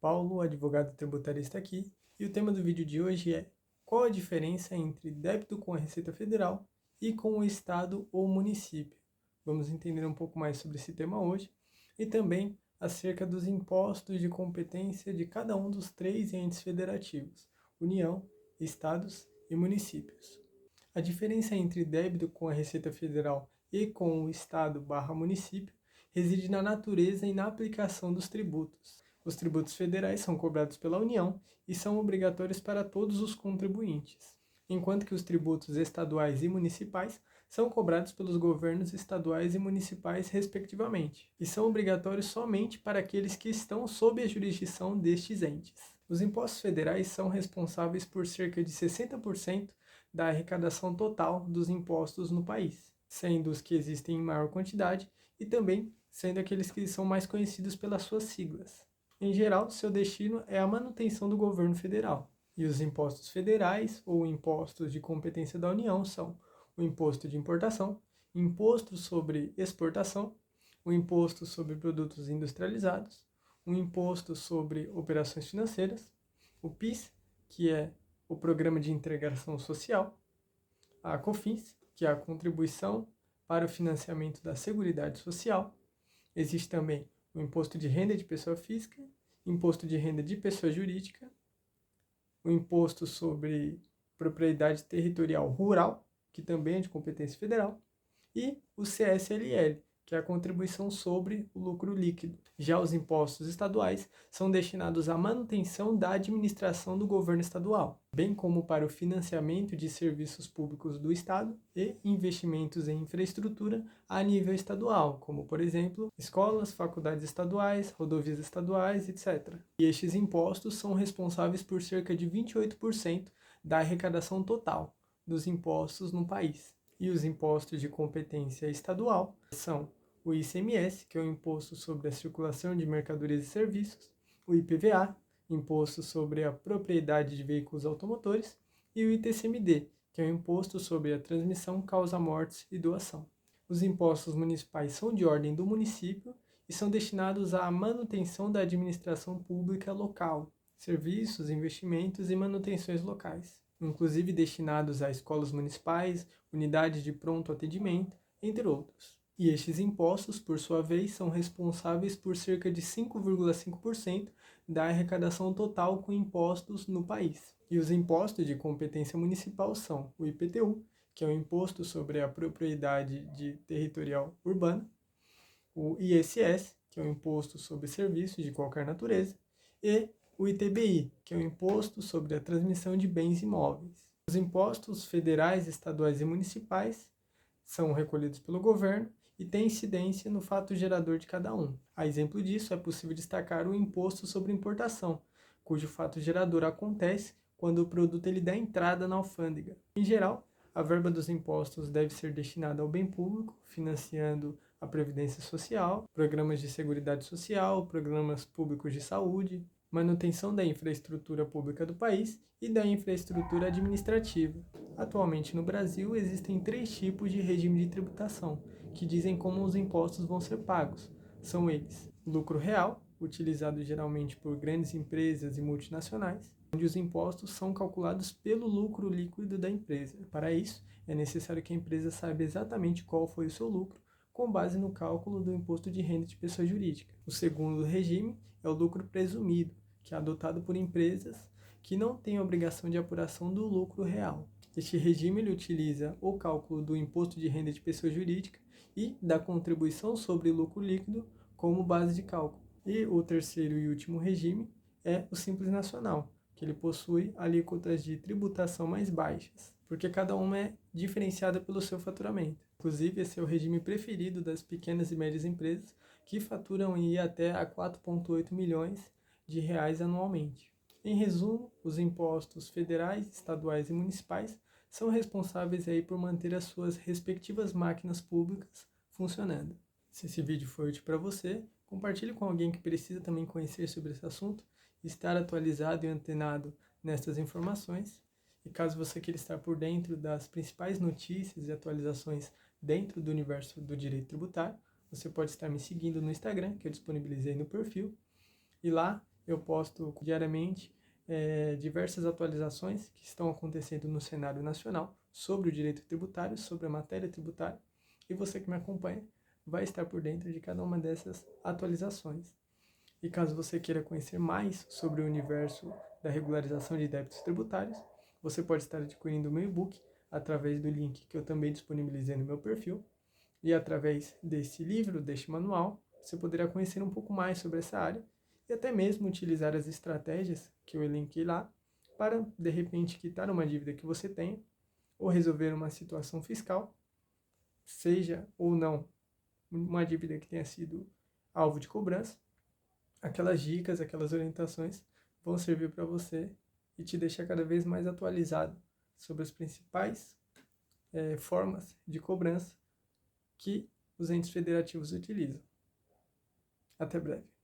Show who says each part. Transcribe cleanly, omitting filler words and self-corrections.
Speaker 1: Paulo, advogado tributarista aqui, e o tema do vídeo de hoje é: qual a diferença entre débito com a Receita Federal e com o Estado ou município? Vamos entender um pouco mais sobre esse tema hoje e também acerca dos impostos de competência de cada um dos três entes federativos: União, Estados e municípios. A diferença entre débito com a Receita Federal e com o Estado/município reside na natureza e na aplicação dos tributos. Os tributos federais são cobrados pela União e são obrigatórios para todos os contribuintes, enquanto que os tributos estaduais e municipais são cobrados pelos governos estaduais e municipais, respectivamente, e são obrigatórios somente para aqueles que estão sob a jurisdição destes entes. Os impostos federais são responsáveis por cerca de 60% da arrecadação total dos impostos no país, sendo os que existem em maior quantidade e também sendo aqueles que são mais conhecidos pelas suas siglas. Em geral, seu destino é a manutenção do governo federal. E os impostos federais ou impostos de competência da União são o imposto de importação, imposto sobre exportação, o imposto sobre produtos industrializados, o imposto sobre operações financeiras, o PIS, que é o Programa de Integração Social, a COFINS, que é a Contribuição para o Financiamento da Seguridade Social. Existe também o Imposto de Renda de Pessoa Física, Imposto de Renda de Pessoa Jurídica, o Imposto sobre Propriedade Territorial Rural, que também é de competência federal, e o CSLL, que é a Contribuição sobre o Lucro Líquido. Já os impostos estaduais são destinados à manutenção da administração do governo estadual, bem como para o financiamento de serviços públicos do Estado e investimentos em infraestrutura a nível estadual, como, por exemplo, escolas, faculdades estaduais, rodovias estaduais, etc. E estes impostos são responsáveis por cerca de 28% da arrecadação total dos impostos no país. E os impostos de competência estadual são o ICMS, que é o Imposto sobre a Circulação de Mercadorias e Serviços, o IPVA, Imposto sobre a Propriedade de Veículos Automotores, e o ITCMD, que é o Imposto sobre a Transmissão, Causa-Mortes e Doação. Os impostos municipais são de ordem do município e são destinados à manutenção da administração pública local, serviços, investimentos e manutenções locais, inclusive destinados a escolas municipais, unidades de pronto atendimento, entre outros. E estes impostos, por sua vez, são responsáveis por cerca de 5,5% da arrecadação total com impostos no país. E os impostos de competência municipal são o IPTU, que é o Imposto sobre a Propriedade Territorial Urbana, o ISS, que é o Imposto sobre Serviços de qualquer natureza, e o ITBI, que é o Imposto sobre a Transmissão de Bens Imóveis. Os impostos federais, estaduais e municipais são recolhidos pelo governo e têm incidência no fato gerador de cada um. A exemplo disso, é possível destacar o imposto sobre importação, cujo fato gerador acontece quando o produto dá entrada na alfândega. Em geral, a verba dos impostos deve ser destinada ao bem público, financiando a previdência social, programas de seguridade social, programas públicos de saúde, manutenção da infraestrutura pública do país e da infraestrutura administrativa. Atualmente no Brasil existem 3 tipos de regime de tributação, que dizem como os impostos vão ser pagos. São eles: lucro real, utilizado geralmente por grandes empresas e multinacionais, onde os impostos são calculados pelo lucro líquido da empresa. Para isso, é necessário que a empresa saiba exatamente qual foi o seu lucro, com base no cálculo do imposto de renda de pessoa jurídica. O segundo regime é o lucro presumido, que é adotado por empresas que não têm obrigação de apuração do lucro real. Este regime ele utiliza o cálculo do imposto de renda de pessoa jurídica e da contribuição sobre lucro líquido como base de cálculo. E o terceiro e último regime é o Simples Nacional, que ele possui alíquotas de tributação mais baixas, porque cada uma é diferenciada pelo seu faturamento. Inclusive, esse é o regime preferido das pequenas e médias empresas, que faturam até a 4,8 milhões de reais anualmente. Em resumo, os impostos federais, estaduais e municipais são responsáveis por manter as suas respectivas máquinas públicas funcionando. Se esse vídeo foi útil para você, compartilhe com alguém que precisa também conhecer sobre esse assunto, estar atualizado e antenado nestas informações. E caso você queira estar por dentro das principais notícias e atualizações dentro do universo do direito tributário, você pode estar me seguindo no Instagram, que eu disponibilizei no perfil, e lá eu posto diariamente diversas atualizações que estão acontecendo no cenário nacional sobre o direito tributário, sobre a matéria tributária, e você que me acompanha vai estar por dentro de cada uma dessas atualizações. E caso você queira conhecer mais sobre o universo da regularização de débitos tributários, você pode estar adquirindo o meu e-book através do link que eu também disponibilizei no meu perfil. E através desse livro, deste manual, você poderá conhecer um pouco mais sobre essa área e até mesmo utilizar as estratégias que eu elenquei lá para, de repente, quitar uma dívida que você tenha ou resolver uma situação fiscal, seja ou não uma dívida que tenha sido alvo de cobrança. Aquelas dicas, aquelas orientações vão servir para você e te deixar cada vez mais atualizado sobre as principais formas de cobrança que os entes federativos utilizam. Até breve.